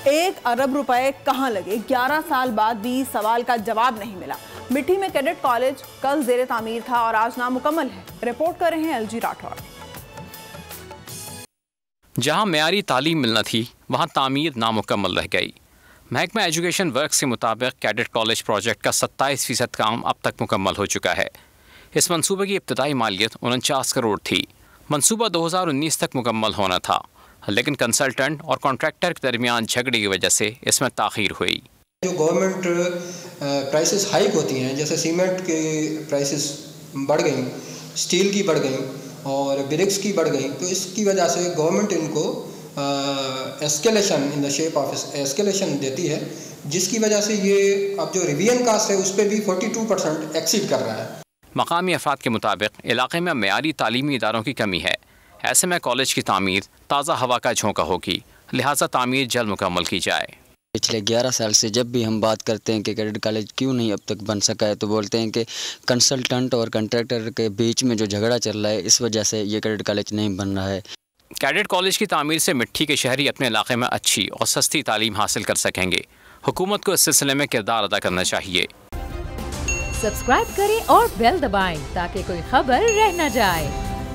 1 अरब रुपए कहाँ लगे? 11 साल बाद भी सवाल का जवाब नहीं मिला। मिट्टी में कैडेट कॉलेज कल ज़ेरे तामीर था और आज नामुकम्मल है। रिपोर्ट कर रहे हैं LG राठौर। जहां मेयारी तालीम मिलना थी वहां तामीर नामुकम्मल रह गई। महकमा एजुकेशन वर्क्स के मुताबिक कैडेट कॉलेज प्रोजेक्ट का 27% काम अब तक मुकम्मल हो चुका है। इस मंसूबे की इब्तदाई मालियत 49 करोड़ थी। मंसूबा 2019 तक मुकम्मल होना था, लेकिन कंसल्टेंट और कॉन्ट्रैक्टर के दरमियान झगड़े की वजह से इसमें ताख़ीर हुई। जो गवर्नमेंट प्राइसेस हाइक होती हैं, जैसे सीमेंट की प्राइसेस बढ़ गई, स्टील की बढ़ गई और ब्रिक्स की बढ़ गई, तो इसकी वजह से गवर्नमेंट इनको escalation in the shape of escalation देती है, जिसकी वजह से ये अब जो रिवीजन कास्ट है उस पर भी 42% एक्सीड कर रहा है। मकामी अफराद के मुताबिक इलाके में मेयारी तालीमी इदारों की कमी है। ऐसे में कॉलेज की तामीर ताज़ा हवा का झोंका होगी, लिहाजा तामीर जल्द मुकम्मल की जाए। पिछले 11 साल से जब भी हम बात करते हैं कि कैडेट कॉलेज क्यों नहीं अब तक बन सका है, तो बोलते हैं कि कंसल्टेंट और कंट्रैक्टर के बीच में जो झगड़ा चल रहा है, इस वजह से ये कैडेट कॉलेज नहीं बन रहा है। कैडेट कॉलेज की तामीर से मिट्टी के शहरी अपने इलाके में अच्छी और सस्ती तालीम हासिल कर सकेंगे। हुकूमत को इस सिलसिले में किरदार अदा करना चाहिए। सब्सक्राइब करें और बेल दबाएं ताकि कोई खबर रह न जाए।